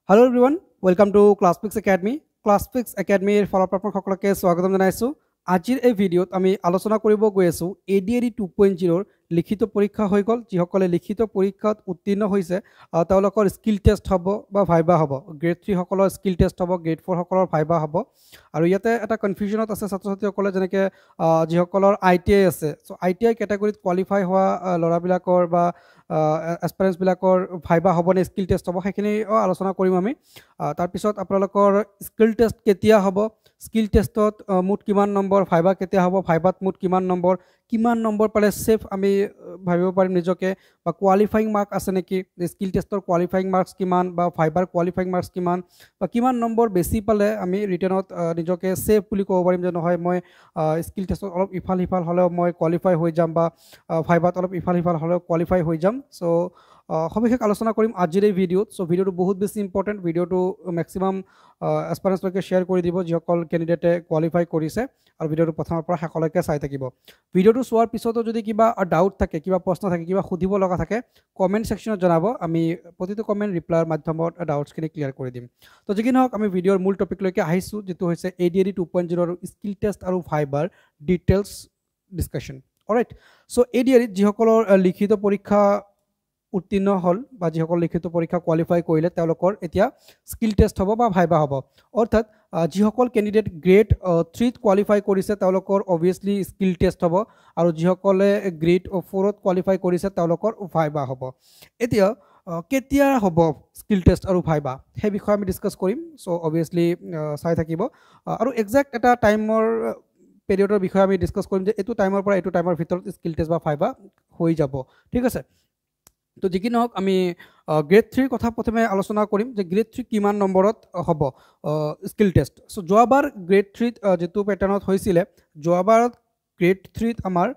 Hello everyone, welcome to ClassPix Academy. ClassPix Academy ফলপ্ৰাপ্ত সকলকে স্বাগতম জনাইছো। আজিৰ এই ভিডিঅ'ত আমি আলোচনা কৰিব গৈ আছো ADAD 2.0 ৰ লিখিত পৰীক্ষা হৈ গল যিসকলে লিখিত পৰীক্ষাত উত্তীৰ্ণ হৈছে তেওঁলোকৰ স্কিল টেষ্ট হ'ব বা ভাইবা হ'ব। গ্ৰেড 3 সকলৰ স্কিল টেষ্ট হ'ব, গ্ৰেড 4 সকলৰ ভাইবা হ'ব। আৰু ইয়াতে এটা কনফিউজনত আছে ছাত্ৰ-ছাত্ৰীসকলে যেনেকৈ যিসকলৰ ITI আছে। সো ITI ক্যাটাগৰীত কোৱালিফাই হোৱা ল'ৰাবিলাকৰ বা এসপিৰেন্টস বিলাকৰ ভাইবা হ'ব নে স্কিল টেষ্ট হ'ব সেইখিনি আলোচনা কৰিম আমি। তাৰ পিছত আপোনালোকৰ স্কিল টেষ্ট কেতিয়া হ'ব, স্কিল টেষ্টত মুঠ কিমান নম্বৰ, ভাইবা কেতিয়া হ'ব, ভাইবাত মুঠ কিমান নম্বৰ পালে সেফ আমি ভাবিব পাৰিম নিজকে, বা কোৱালিফাইং মাৰ্ক আছে নেকি, স্কিল টেষ্টৰ কোৱালিফাইং মাৰ্কস কিমান বা ভাইবাৰ কোৱালিফাইং মাৰ্কস কিমান, বা কিমান নম্বৰ বেছি পালে আমি ৰিটেনত নিজকে সেফ বুলি ক'ব পাৰিম যে নহয় মই স্কিল টেষ্টত অলপ ইফাল সিফাল হ'লেও মই কোৱালিফাই হৈ যাম বা ভাইবাত অলপ ইফাল সিফাল হ'লেও কোৱালিফাই হৈ যাম। সো সবিশেষ আলোচনা কৰিম আজিৰ এই ভিডিঅ'ত। সো ভিডিঅ'টো বহুত বেছি ইম্পৰ্টেণ্ট, ভিডিঅ'টো মেক্সিমাম এসপিৰেন্টছলৈকে শ্বেয়াৰ কৰি দিব যিসকল কেণ্ডিডেটে কোৱালিফাই কৰিছে, আৰু ভিডিঅ'টো প্ৰথমৰ পৰা শেষলৈকে চাই থাকিব। ভিডিঅ'টো চোৱাৰ পিছতো যদি কিবা ডাউট থাকে, কিবা প্ৰশ্ন থাকে, কিবা সুধিব লগা থাকে কমেণ্ট ছেকশ্যনত জনাব, আমি প্ৰতিটো কমেণ্ট ৰিপ্লাইৰ মাধ্যমত ডাউটছখিনি ক্লিয়াৰ কৰি দিম। তো যি কি নহওক আমি ভিডিঅ'ৰ মূল টপিকলৈকে আহিছোঁ, যিটো হৈছে ADAD 2.0 স্কিল টেষ্ট আৰু ভাইবাৰ details discussion. Alright, so ADAD যিসকলৰ লিখিত পৰীক্ষা উত্তীৰ্ণ হল বা যিসকল লিখিত পৰীক্ষা কোৱালিফাই কৰিলে তেওঁলোকৰ এতিয়া স্কিল টেষ্ট হ'ব বা ভাইবা হ'ব। অৰ্থাৎ যিসকল কেণ্ডিডেট গ্ৰেড 3ত কোৱালিফাই কৰিছে তেওঁলোকৰ অবভিয়াছলি স্কিল টেষ্ট হ'ব, আৰু যিসকলে গ্ৰেড 4ত কোৱালিফাই কৰিছে তেওঁলোকৰ ভাইবা হ'ব। এতিয়া কেতিয়া হ'ব স্কিল টেষ্ট আৰু ভাইবা সেই বিষয়ে আমি ডিছকাছ কৰিম। সো অবভিয়াছলি চাই থাকিব, আৰু একজেক্ট এটা টাইমৰ পিৰিয়ডৰ বিষয়ে আমি ডিছকাছ কৰিম যে এইটো টাইমৰ পৰা এইটো টাইমৰ ভিতৰত স্কিল টেষ্ট বা ভাইবা হৈ যাব। ঠিক আছে, তো যি কি নহওক আমি গ্ৰেড 3ৰ কথা প্ৰথমে আলোচনা কৰিম যে গ্ৰেড 3 কিমান নম্বৰত হ'ব স্কিল টেষ্ট। সো যোৱাবাৰ গ্ৰেড 3ত যেটো পেটাৰ্ণত হৈছিলে, যোৱাবাৰত গ্ৰেড 3ত আমাৰ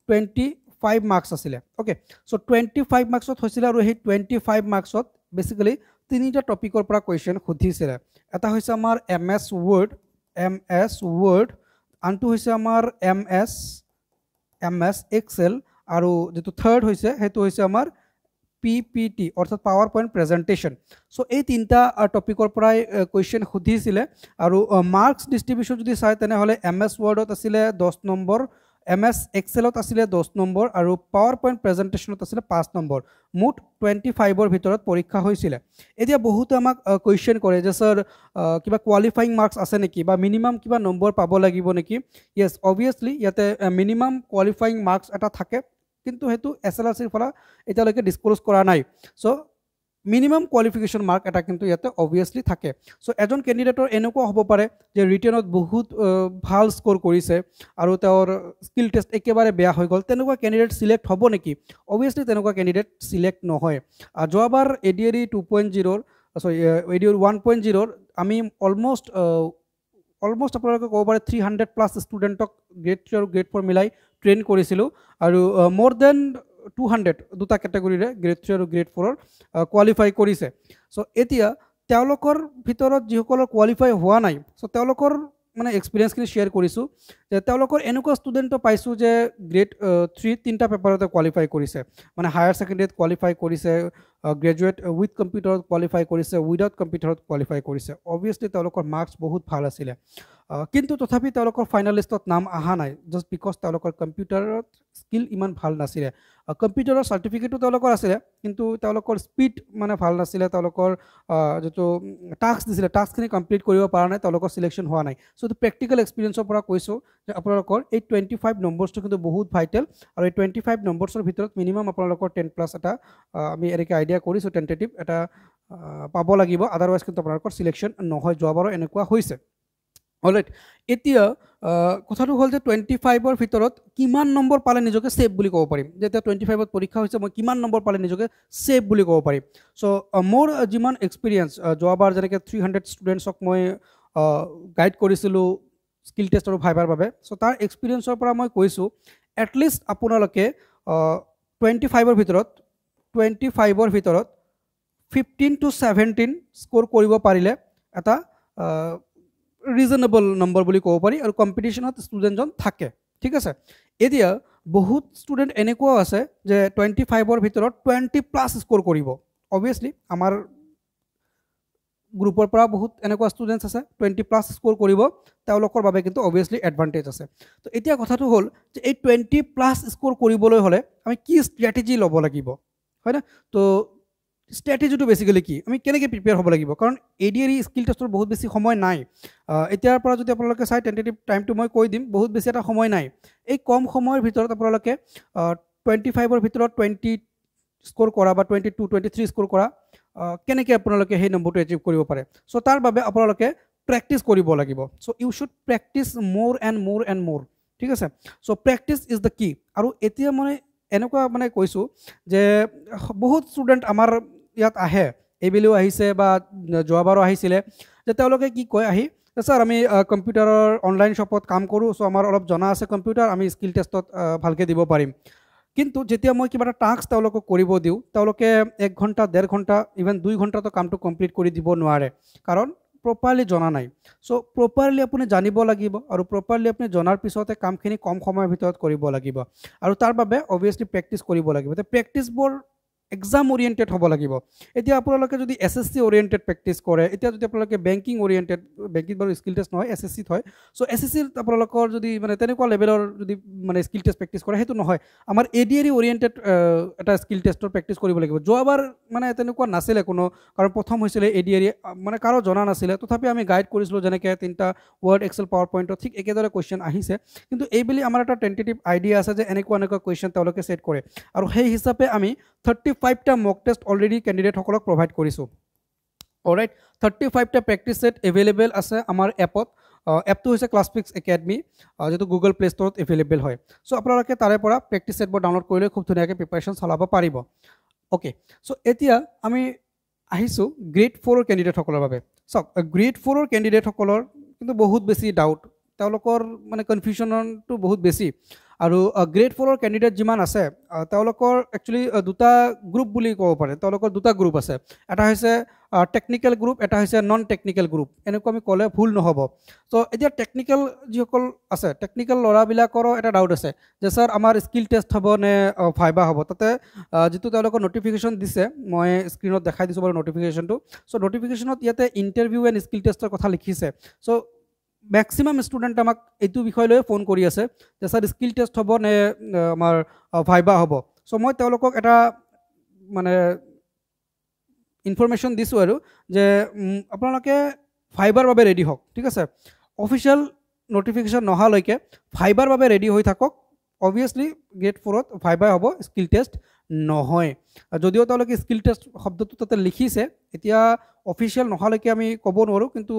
25 মাৰ্কছ আছিলে। ওকে, সো 25 মাৰ্কছত হৈছিলে, আৰু সেই 25 মাৰ্কছত বেচিক্যালি তিনিটা টপিকৰ পৰা কুৱেশ্যন সুধিছিলে। এটা হৈছে আমাৰ MS ৱৰ্ড, আনটো হৈছে আমাৰ MS এক্সেল, আৰু যেটো থাৰ্ড হৈছে সেইটো হৈছে আমাৰ PPT অৰ্থাৎ পাৱাৰ পইণ্ট প্ৰেজেণ্টেশ্যন। সো এই তিনিটা টপিকৰ পৰাই কুৱেশ্যন সুধিছিলে, আৰু মাৰ্কছ ডিষ্ট্ৰিবিউশ্যন যদি চাই তেনেহ'লে MS ৱৰ্ডত আছিলে 10 নম্বৰ, MS এক্সেলত আছিলে 10 নম্বৰ, আৰু পাৱাৰ পইণ্ট প্ৰেজেণ্টেশ্যনত আছিলে 5 নম্বৰ। মুঠ 25ৰ ভিতৰত পৰীক্ষা হৈছিলে। এতিয়া বহুতে আমাক কুৱেশ্যন কৰে যে ছাৰ কিবা কোৱালিফাইং মাৰ্কছ আছে নেকি, বা মিনিমাম কিবা নম্বৰ পাব লাগিব নেকি। য়েছ, অবভিয়াছলি ইয়াতে মিনিমাম কোৱালিফাইং মাৰ্কছ এটা থাকে, কিন্তু সেইটো SLRCৰ পৰা এতিয়ালৈকে ডিছক্ল'জ কৰা নাই। সো মিনিমাম কোৱালিফিকেশ্যন মাৰ্ক এটা কিন্তু ইয়াতে অবভিয়াছলি থাকে। সো এজন কেণ্ডিডেটৰ এনেকুৱা হ'ব পাৰে যে ৰিটেনত বহুত ভাল স্ক'ৰ কৰিছে আৰু তেওঁৰ স্কিল টেষ্ট একেবাৰে বেয়া হৈ গ'ল, তেনেকুৱা কেণ্ডিডেট চিলেক্ট হ'ব নেকি? অবভিয়াছলি তেনেকুৱা কেণ্ডিডেট চিলেক্ট নহয়। যোৱাবাৰ ADAD 2.0 ADAD 1.0 আমি অলমষ্ট আপোনালোকে ক'ব পাৰে 300+ ষ্টুডেণ্টক গ্ৰেড 3 আৰু গ্ৰেড 4 মিলাই ট্ৰেইন কৰিছিলোঁ, আৰু মোৰ দেন 200 দুটা কেটেগৰীৰে গ্ৰেড 3 আৰু গ্ৰেড 4ৰ কোৱালিফাই কৰিছে। সো এতিয়া তেওঁলোকৰ ভিতৰত যিসকলৰ কোৱালিফাই হোৱা নাই, সো তেওঁলোকৰ মানে এক্সপিৰিয়েঞ্চখিনি শ্বেয়াৰ কৰিছোঁ যে তেওঁলোকৰ এনেকুৱা ষ্টুডেণ্টও পাইছোঁ যে গ্ৰেড 3 তিনিটা পেপাৰতে কোৱালিফাই কৰিছে, মানে হায়াৰ ছেকেণ্ডেৰীত কোৱালিফাই কৰিছে, গ্ৰেজুৱেট উইথ কম্পিউটাৰত কোৱালিফাই কৰিছে, উইদাউট কম্পিউটাৰত কোৱালিফাই কৰিছে। অবভিয়াছলি তেওঁলোকৰ মাৰ্কছ বহুত ভাল আছিলে, কিন্তু তথাপি তেওঁলোকৰ ফাইনেল লিষ্টত নাম অহা নাই, জাষ্ট বিকজ তেওঁলোকৰ কম্পিউটাৰত স্কিল ইমান ভাল নাছিলে। কম্পিউটাৰৰ চাৰ্টিফিকেটো তেওঁলোকৰ আছিলে, কিন্তু তেওঁলোকৰ স্পীড মানে ভাল নাছিলে, তেওঁলোকৰ যিটো টাস্ক দিছিলে টাস্কখিনি কমপ্লিট কৰিব পৰা নাই, তেওঁলোকৰ চিলেকশ্যন হোৱা নাই। সো এইটো প্ৰেক্টিকেল এক্সপিৰিয়েঞ্চৰ পৰা কৈছোঁ যে আপোনালোকৰ এই 25 নম্বৰছটো কিন্তু বহুত ভাইটেল, আৰু এই 25 নম্বৰছৰ ভিতৰত মিনিমাম আপোনালোকৰ 10+ এটা আমি এনেকৈ আইডিয়া কৰিছোঁ টেণ্টেটিভ এটা পাব লাগিব, আদাৰৱাইজ কিন্তু আপোনালোকৰ চিলেকশ্যন নহয়। যোৱাবাৰো এনেকুৱা হৈছে। অলৰাইট, এতিয়া কথাটো হ'ল যে 25ৰ ভিতৰত কিমান নম্বৰ পালে নিজকে ছেফ বুলি ক'ব পাৰিম, যে এতিয়া 25ত পৰীক্ষা হৈছে মই কিমান নম্বৰ পালে নিজকে ছেফ বুলি ক'ব পাৰিম। সো মোৰ যিমান এক্সপিৰিয়েঞ্চ, যোৱাবাৰ যেনেকৈ 300 ষ্টুডেণ্টছক মই গাইড কৰিছিলোঁ স্কিল টেষ্ট আৰু ভাইবাৰ বাবে, সো তাৰ এক্সপিৰিয়েঞ্চৰ পৰা মই কৈছোঁ এটলিষ্ট আপোনালোকে 25ৰ ভিতৰত 15 to 17 স্ক'ৰ কৰিব পাৰিলে এটা ৰিজনেবল নম্বৰ বুলি ক'ব পাৰি, আৰু কম্পিটিশ্যনত ষ্টুডেণ্টজন থাকে। ঠিক আছে, এতিয়া বহুত ষ্টুডেণ্ট এনেকুৱাও আছে যে 25ৰ ভিতৰত 20+ স্ক'ৰ কৰিব। অবভিয়াছলি আমাৰ গ্ৰুপৰ পৰা বহুত এনেকুৱা ষ্টুডেণ্টছ আছে 20+ স্ক'ৰ কৰিব তেওঁলোকৰ বাবে কিন্তু অবভিয়াছলি এডভান্টেজ আছে তো এতিয়া কথাটো হ'ল যে এই 20+ স্ক'ৰ কৰিবলৈ হ'লে আমি কি ষ্ট্ৰেটেজি ল'ব লাগিব হয় না তো ষ্ট্ৰেটেজিটো বেছিকেলি কি আমি কেনেকৈ প্ৰিপেয়াৰ হ'ব লাগিব কাৰণ ADRE স্কিল টেষ্টৰ বহুত বেছি সময় নাই এতিয়াৰ পৰা যদি আপোনালোকে চাই টেণ্টেটিভ টাইমটো মই কৈ দিম বহুত বেছি এটা সময় নাই এই কম সময়ৰ ভিতৰত আপোনালোকে 25ৰ ভিতৰত 20 স্ক'ৰ কৰা বা 22 23 স্ক'ৰ কৰা কেনেকৈ আপোনালোকে সেই নম্বৰটো এচিভ কৰিব পাৰে চ' তাৰ বাবে আপোনালোকে প্ৰেক্টিছ কৰিব লাগিব চ' ইউ শুড প্ৰেক্টিছ মোৰ এণ্ড মোৰ ঠিক আছে চ' প্ৰেক্টিছ ইজ দ্য কি আৰু এতিয়া মই এনেকুৱা মানে কৈছোঁ যে বহুত ষ্টুডেণ্ট আমাৰ ইয়াত আহে এইবেলিও আহিছে বা যোৱাবাৰো আহিছিলে যে তেওঁলোকে কি কয় আহি ছাৰ আমি কম্পিউটাৰৰ অনলাইন শ্বপত কাম কৰোঁ চ' আমাৰ অলপ জনা আছে কম্পিউটাৰ আমি স্কিল টেষ্টত ভালকৈ দিব পাৰিম কিন্তু যেতিয়া মই কিবা এটা টাস্ক তেওঁলোকক কৰিব দিওঁ তেওঁলোকে 1 ঘণ্টা 1.5 ঘণ্টা ইভেন 2 ঘণ্টাতো কামটো কমপ্লিট কৰি দিব নোৱাৰে কাৰণ প্ৰপাৰলি জনা নাই চ' প্ৰপাৰলি আপুনি জানিব লাগিব আৰু প্ৰপাৰলি আপুনি জনাৰ পিছতে কামখিনি কম সময়ৰ ভিতৰত কৰিব লাগিব আৰু তাৰ বাবে অবভিয়াছলি প্ৰেক্টিছ কৰিব লাগিব তো প্ৰেক্টিছবোৰ এক্সাম ওৰিয়েণ্টেড হ'ব লাগিব এতিয়া আপোনালোকে যদি SSC ওৰিয়েণ্টেড প্ৰেক্টিছ কৰে এতিয়া যদি আপোনালোকে বেংকিং ওৰিয়েণ্টেড বেংকিং বাৰু স্কিল টেষ্ট নহয় SSCত হয় চ' SSCত আপোনালোকৰ যদি মানে তেনেকুৱা লেভেলৰ যদি মানে স্কিল টেষ্ট প্ৰেক্টিছ কৰে সেইটো নহয় আমাৰ ADRE ওৰিয়েণ্টেড এটা স্কিল টেষ্টৰ প্ৰেক্টিছ কৰিব লাগিব যোৱাবাৰ মানে তেনেকুৱা নাছিলে কোনো কাৰণ প্ৰথম হৈছিলে ADRE মানে কাৰো জনা নাছিলে তথাপি আমি গাইড কৰিছিলোঁ যেনেকৈ 3টা ৱৰ্ড এক্সেল পাৱাৰ পইণ্টত ঠিক একেদৰে কুৱেশ্যন আহিছে কিন্তু এইবুলি আমাৰ এটা টেণ্টেটিভ আইডিয়া আছে যে এনেকুৱা কুৱেশ্যন তেওঁলোকে ছেট কৰে আৰু সেই হিচাপে আমি 35টা মক টেষ্ট অলৰেডি কেণ্ডিডেটসকলক প্ৰভাইড কৰিছোঁ অলৰাইট 35টা প্ৰেক্টিছ ছেট এভেইলেবল আছে আমাৰ এপত এপটো হৈছে ক্লাছপিক্স একাডেমি যিটো গুগল প্লে ষ্টৰত এভেইলেবল হয় চ' আপোনালোকে তাৰে পৰা প্ৰেক্টিছ ছেটবোৰ ডাউনলোড কৰিলে খুব ধুনীয়াকৈ প্ৰিপাৰেশ্যন চলাব পাৰিব অ'কে চ' এতিয়া আমি আহিছোঁ গ্ৰেড 4ৰ কেণ্ডিডেটসকলৰ বাবে চাওক গ্ৰেড 4ৰ কেণ্ডিডেটসকলৰ কিন্তু বহুত বেছি ডাউট তেওঁলোকৰ মানে কনফিউশ্যনটো বহুত বেছি আৰু গ্ৰেড 4ৰ কেণ্ডিডেট যিমান আছে তেওঁলোকৰ একচুৱেলি দুটা গ্ৰুপ বুলি ক'ব পাৰে তেওঁলোকৰ দুটা গ্ৰুপ আছে এটা হৈছে টেকনিকেল গ্ৰুপ এটা হৈছে নন টেকনিকেল গ্ৰুপ এনেকুৱা আমি ক'লে ভুল নহ'ব ত' এতিয়া টেকনিকেল যিসকল আছে টেকনিকেল ল'ৰাবিলাকৰো এটা ডাউট আছে যে ছাৰ আমাৰ স্কিল টেষ্ট হ'ব নে ভাইবা হ'ব তাতে যিটো তেওঁলোকৰ নটিফিকেশ্যন দিছে মই স্ক্ৰীণত দেখাই দিছোঁ বাৰু নটিফিকেশ্যনটো চ' নটিফিকেশ্যনত ইয়াতে ইণ্টাৰভিউ এণ্ড স্কিল টেষ্টৰ কথা লিখিছে চ' মেক্সিমাম ষ্টুডেণ্ট আমাক এইটো বিষয় লৈ ফোন কৰি আছে যে ছাৰ স্কিল টেষ্ট হ'ব নে আমাৰ ভাইবা হ'ব চ' মই তেওঁলোকক এটা মানে ইনফৰমেশ্যন দিছোঁ আৰু যে আপোনালোকে ভাইবাৰ বাবে ৰেডি হওক ঠিক আছে অফিচিয়েল নটিফিকেশ্যন নহালৈকে ভাইবাৰ বাবে ৰেডি হৈ থাকক অবভিয়াছলি গ্ৰেড 4ত ভাইবাই হ'ব স্কিল টেষ্ট নহয় যদিও তেওঁলোকে স্কিল টেষ্ট শব্দটো তাতে লিখিছে এতিয়া অফিচিয়েল নহালৈকে আমি ক'ব নোৱাৰোঁ কিন্তু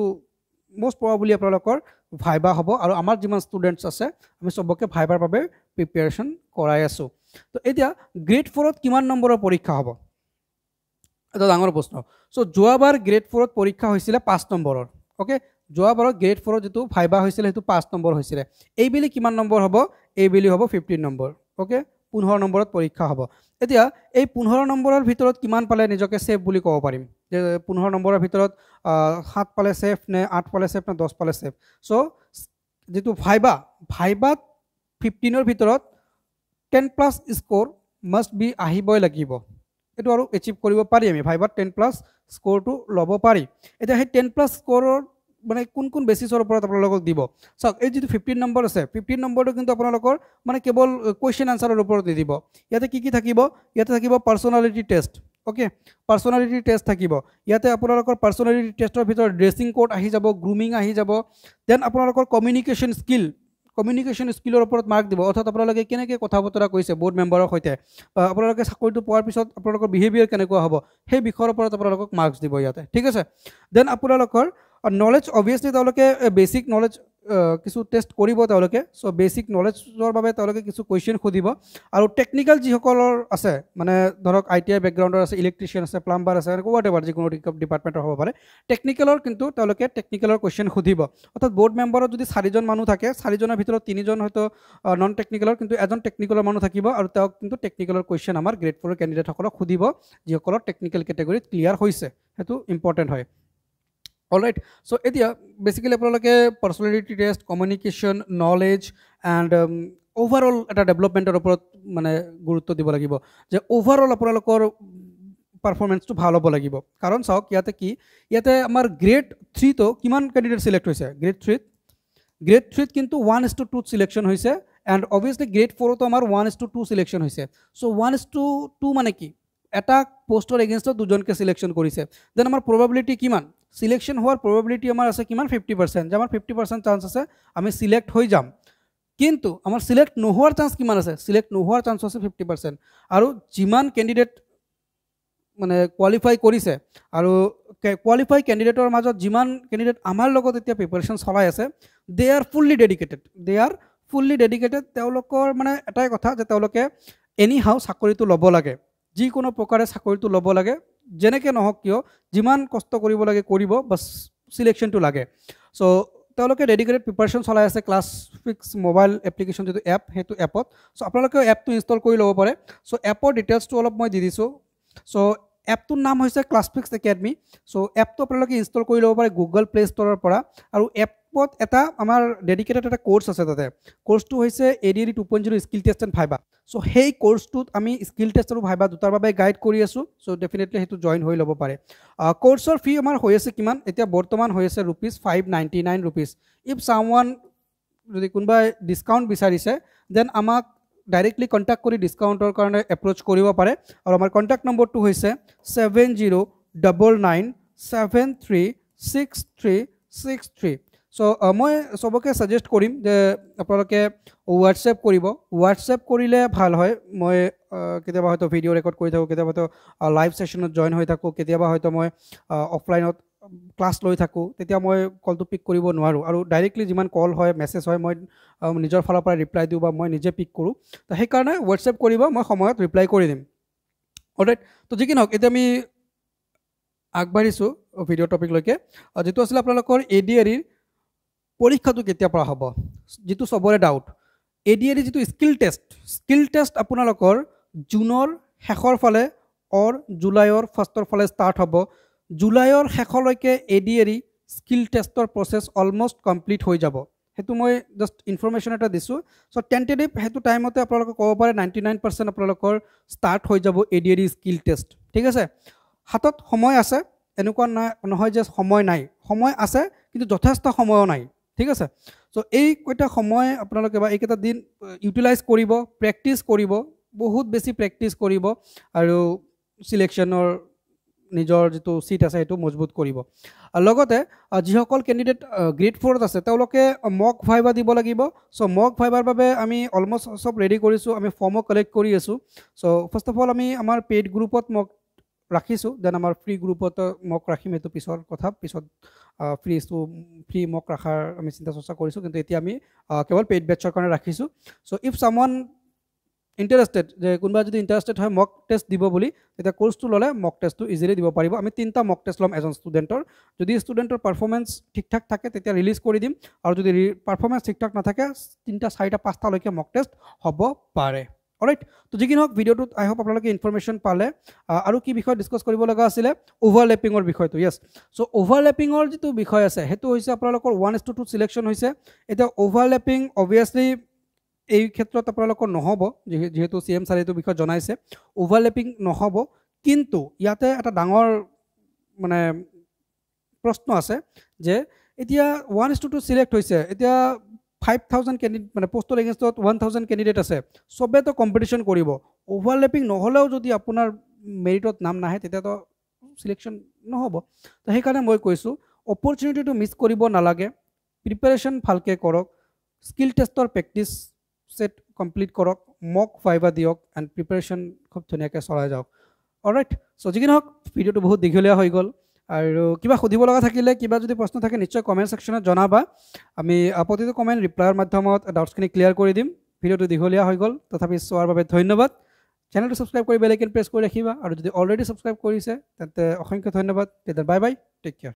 most probably আপোনালোকৰ ভাইবা হ'ব আৰু আমাৰ যিমান ষ্টুডেণ্টছ আছে আমি চবকে ভাইবাৰ বাবে প্ৰিপেয়াৰেশ্যন কৰাই আছোঁ তো এতিয়া গ্ৰেড 4ত কিমান নম্বৰৰ পৰীক্ষা হ'ব এটা ডাঙৰ প্ৰশ্ন চ' যোৱাবাৰ গ্ৰেড 4ত পৰীক্ষা হৈছিলে 5 নম্বৰৰ অ'কে যোৱাবাৰত গ্ৰেড 4ত যিটো ভাইবা হৈছিলে সেইটো 5 নম্বৰ হৈছিলে এইবেলি কিমান নম্বৰ হ'ব এইবেলি হ'ব 15 নম্বৰ অ'কে 15 নম্বৰত পৰীক্ষা হ'ব এতিয়া এই 15 নম্বৰৰ ভিতৰত কিমান পালে নিজকে ছেফ বুলি ক'ব পাৰিম যে 15 নম্বৰৰ ভিতৰত 7 পালে ছেফ নে 8 পালে ছেফ নে 10 পালে ছেফ চ' যিটো ভাইবাত 15ৰ ভিতৰত 10+ স্ক'ৰ মাষ্ট বি আহিবই লাগিব এইটো আৰু এচিভ কৰিব পাৰি আমি ভাইবাত 10+ স্ক'ৰটো ল'ব পাৰি এতিয়া সেই 10+ স্ক'ৰৰ মানে কোন বেচিছৰ ওপৰত আপোনালোকক দিব চাওক এই যিটো 15 নম্বৰ আছে 15 নম্বৰটো কিন্তু আপোনালোকৰ মানে কেৱল কুৱেশ্যন আনচাৰৰ ওপৰত নিদিব ইয়াতে কি থাকিব ইয়াতে থাকিব personality test okay personality test থাকিব ইয়াতে আপোনালোকৰ পাৰ্চনেলিটি টেষ্টৰ ভিতৰত ড্ৰেছিং কোড আহি যাব গ্ৰুমিং আহি যাব দেন আপোনালোকৰ কমিউনিকেশ্যন স্কিলৰ ওপৰত মাৰ্ক দিব অৰ্থাৎ আপোনালোকে কেনেকৈ কথা বতৰা কৈছে বৰ্ড মেম্বাৰৰ সৈতে আপোনালোকে চাকৰিটো পোৱাৰ পিছত আপোনালোকৰ বিহেভিয়াৰ কেনেকুৱা হ'ব সেই বিষয়ৰ ওপৰত আপোনালোকক মাৰ্কছ দিব ইয়াতে ঠিক আছে দেন আপোনালোকৰ নলেজ অবভিয়াছলি তেওঁলোকে বেচিক নলেজ কিছু টেষ্ট কৰিব তেওঁলোকে চ' বেচিক নলেজৰ বাবে তেওঁলোকে কিছু কুৱেশ্যন সুধিব আৰু টেকনিকেল যিসকলৰ আছে মানে ধৰক ITI বেকগ্ৰাউণ্ডৰ আছে ইলেক্ট্ৰিচিয়ান আছে প্লাম্বাৰ আছে এনেকুৱা হোৱাট এভাৰ যিকোনো ডিপাৰ্টমেণ্টৰ হ'ব পাৰে টেকনিকেলৰ কিন্তু তেওঁলোকে টেকনিকেলৰ কুৱেশ্যন সুধিব অৰ্থাৎ বৰ্ড মেম্বাৰত যদি 4জন মানুহ থাকে 4জনৰ ভিতৰত 3জন হয়তো নন টেকনিকেলৰ কিন্তু এজন টেকনিকেলৰ মানুহ থাকিব আৰু তেওঁক কিন্তু টেকনিকেলৰ কুৱেশ্যন আমাৰ গ্ৰেড 4ৰ কেণ্ডিডেটসকলক সুধিব যিসকলৰ টেকনিকেল কেটেগৰীত ক্লিয়াৰ হৈছে সেইটো ইম্পৰ্টেণ্ট হয় অলৰাইট চ' এতিয়া বেচিকেলি আপোনালোকে personality test communication knowledge and overall এটা ডেভেলপমেণ্টৰ ওপৰত মানে গুৰুত্ব দিব লাগিব যে অভাৰঅল আপোনালোকৰ পাৰফৰ্মেন্সটো ভাল হ'ব লাগিব কাৰণ চাওক ইয়াতে আমাৰ গ্ৰেড 3 তো কিমান ক্যান্ডিডেট সিলেক্ট হৈছে গ্ৰেড 3 কিন্তু 1:2 সিলেকশন হৈছে এন্ড অবভিয়াসলি গ্ৰেড 4 তো আমাৰ 1:2 সিলেকশন হৈছে সো 1:2 মানে কি এটা পোস্টৰ এগেইনষ্টত দুজনকে সিলেকশন কৰিছে দেন আমাৰ প্ৰবাবিলিটি কিমান সিলেকশন হোৱাৰ প্ৰবাবিলিটি আমাৰ আছে কিমান 50% যে আমাৰ 50% চান্স আছে আমি সিলেক্ট হৈ যাম কিন্তু আমাৰ সিলেক্ট নোহোৱাৰ চান্স কিমান আছে সিলেক্ট নোহোৱাৰ চান্স আছে 50% আৰু যিমান ক্যান্ডিডেট মানে কোৱালিফাই কৰিছে আৰু কোৱালিফাই ক্যান্ডিডেটৰ মাজত যিমান ক্যান্ডিডেট আমাৰ লগত এতিয়া প্ৰিপাৰেচন চলাই আছে দে আৰ ফুল্লি ডেডিকেটেড তেওঁলোকৰ মানে এটাই কথা যে তেওঁলোকে এনি হাউ চাকৰিটো ল'ব লাগে যিকোনো প্ৰকাৰে চাকৰিটো ল'ব লাগে যেনেকে নহওক কিয় যিমান কষ্ট কৰিব লাগে কৰিব বাস সিলেকশনটো লাগে সো তেওঁলোকে ডেডিকেটেড প্ৰিপাৰেচন চলাই আছে ক্লাছফিক্স মোবাইল এপ্লিকেশ্যন যেটো এপ হেতু এপত সো আপোনালোকে এপটো ইনষ্টল কৰি ল'ব পাৰে সো এপৰ ডিটেইলছটো অলপ মই দি দিছো সো এপটোৰ নাম হৈছে ক্লাছফিক্স একাডেমি সো এপটো আপোনালোকে ইনষ্টল কৰি ল'ব পাৰে গুগল প্লে ষ্টৰৰ পৰা আৰু এপত এটা আমাৰ ডেডিকেটেড এটা কোৰ্স আছে তাতে কোৰ্সটো হৈছে ADRE 2.0 skill test and viva so সেই কোৰ্সটোত আমি স্কিল টেষ্ট আৰু ভাইবা দুটাৰ বাবে গাইড কৰি আছো সো ডেফিনেটলি হেতু জয়েন হৈ ল'ব পাৰে কোৰ্সৰ ফি আমাৰ হৈ আছে কিমান এতিয়া বৰ্তমান হৈ আছে ₹599 ইফ সামওয়ান যদি কোনবা ডিসকাউন্ট বিচাৰিছে দেন আমাক ডাইৰেক্টলি কন্টাক্ট কৰি ডিসকাউন্টৰ কাৰণে এপ্ৰোচ কৰিব পাৰে আৰু আমাৰ কন্টাক্ট নম্বৰটো হৈছে 7099736363 সো মই সবকে সাজেষ্ট কৰিম যে আপোনালোকে হোৱাটসএপ কৰিলে ভাল হয় মই কেতিয়াবা হয়তো ভিডিও ৰেকৰ্ড কৰি থাকো কেতিয়াবা হয়তো লাইভ সেশনত জয়েন হৈ থাকো কেতিয়াবা হয়তো মই অফলাইনত ক্লাস লৈ থাকো তেতিয়া মই কলটো পিক কৰিব নোৱাৰো আৰু ডাইৰেক্টলি যিমান কল হয় মেসেজ হয় মই নিজৰ ফালৰ পৰা ৰিপ্লাই দিও বা মই নিজে পিক কৰো তো সেই কাৰণে হোৱাটসএপ কৰিব মই সময়ত ৰিপ্লাই কৰি দিম অলৰাইট তো যি কি নহওক এতিয়া আমি আগবাঢ়িছো ভিডিও টপিক লৈকে যেটো আছিল আপোনালোকৰ ADRE পৰীক্ষাটো কেতিয়া পৰা হ'ব যেটো সবৰে ডাউট ADRE যেটো স্কিল টেষ্ট আপোনালোকৰ জুনৰ শেষৰ ফালে অৰ জুলাইৰ ফাৰ্ষ্টৰ ফালে ষ্টাৰ্ট হ'ব জুলাইৰ শেষলৈকে ADRE স্কিল টেষ্টৰ প্ৰসেস অলমোস্ট কমপ্লিট হৈ যাব হেতু মই জাস্ট ইনফৰমেশন এটা দিছো সো টেন্টেটিভ হেতু টাইমতে আপোনালোকে ক'ব পাৰে 99% আপোনালোকৰ ষ্টাৰ্ট হৈ যাব ADRE স্কিল টেষ্ট ঠিক আছে হাতত সময় আছে এনেকুৱা নহয় যে সময় নাই সময় আছে কিন্তু যথেষ্ট সময় নাই ঠিক আছে সো এই কয়টা সময় আপোনালোকে বা এইকেইটা দিন ইউটিলাইজ কৰিব প্ৰেক্টিস কৰিব বহুত বেছি প্ৰেক্টিস কৰিব আৰু সিলেকশনৰ নিজৰ যেটো সিট আছে এটো মজবুত কৰিব লগতে যিসকল ক্যান্ডিডেট গ্ৰেড 4 ত আছে তেওঁলোকে মক ভাইবা দিব লাগিব সো মক ভাইবাৰ বাবে আমি অলমোস্ট সব ৰেডি কৰিছো আমি ফৰ্ম কালেক্ট কৰি আছো সো ফাৰ্স্ট অফ অল আমি আমাৰ পেইড গ্ৰুপত মক ৰাখিছো দেন আমাৰ ফ্ৰী গ্ৰুপত মক ৰাখিম এটো পিছৰ কথা পিছত ফ্ৰী মক ৰাখাৰ আমি চিন্তা চৰ্চা কৰিছো কিন্তু এতিয়া আমি কেৱল পেইড বেটছৰ কাৰণে ৰাখিছো সো ইফ সামওয়ান ইন্টারেস্টেড যে কোনবা যদি ইন্টারেস্টেড হয় মক টেষ্ট দিব বুলি এটা কোর্সটো ললে মক টেষ্টটো ইজিলি দিব পাৰিব আমি তিনটা মক টেষ্ট লম এজন ষ্টুডেন্টৰ যদি ষ্টুডেন্টৰ পাৰফৰম্যান্স ঠিকঠাক থাকে তেতিয়া ৰিলিজ কৰি দিম আৰু যদি পাৰফৰম্যান্স ঠিকঠাক নাথাকে তিনটা চাৰিটা পাঁচটা লৈকে মক টেষ্ট হ'ব পাৰে অলৰাইট তো যি কি নহওক ভিডিওটোত আই হোপ আপোনালোকে ইনফৰমেশন পালে আৰু কি বিষয় ডিসকাস কৰিব লগা আছিল ওভাৰল্যাপিংৰ বিষয়টো ইয়েস সো ওভাৰল্যাপিংৰ যেটো বিষয় আছে হেতু হৈছে আপোনালোকৰ 1:2 সিলেকশন হৈছে এটা ওভাৰল্যাপিং অবভিয়াসলি এই ক্ষেত্ৰত আপোনালোকৰ নহব যেহেতু CM স্যাৰ এইটো বিষয় জনাইছে ওভাৰল্যাপিং নহব কিন্তু ইয়াতে এটা ডাঙৰ মানে প্ৰশ্ন আছে যে এতিয়া 1:2 সিলেক্ট হৈছে এতিয়া 5000 ক্যান্ডিডেট মানে পোস্টৰ এগেইনষ্টত 1000 ক্যান্ডিডেট আছে সবে তো কম্পিটিশন কৰিব ওভাৰল্যাপিং নহলেও যদি আপোনাৰ মেৰিটত নাম নাহে তেতিয়া তো সিলেকশন নহব তো সেই কাৰণে মই কৈছো অপৰচুনিটিটো মিস কৰিব নালাগে প্ৰিপাৰেচন ভালকে কৰক স্কিল টেষ্টৰ প্ৰেক্টিস সেট কমপ্লিট কৰক মক ভাইবা দিয়ক এন্ড প্ৰিপাৰেচন খুব ধুনিয়াকে চলাই যাওক অলৰাইট সো যি কি নহওক ভিডিওটো বহুত দীঘলীয়া হৈ গল আৰু কিবা সুধিব লগা থাকিলে কিবা যদি প্ৰশ্ন থাকে নিশ্চয় কমেন্ট সেকশনত জনাবা আমি প্ৰতিটো কমেন্ট ৰিপ্লাইৰ মাধ্যমত ডাউটছখিনি ক্লিয়াৰ কৰি দিম ভিডিওটো দীঘলীয়া হৈ গল তথাপি চোৱাৰ বাবে ধন্যবাদ চেনেলটো সাবস্ক্ৰাইব কৰি বেল আইকন প্ৰেছ কৰি ৰাখিবা আৰু যদি অলৰেডি সাবস্ক্ৰাইব কৰিছে তেন্তে অসংখ্য ধন্যবাদ বাই বাই টেক কেয়াৰ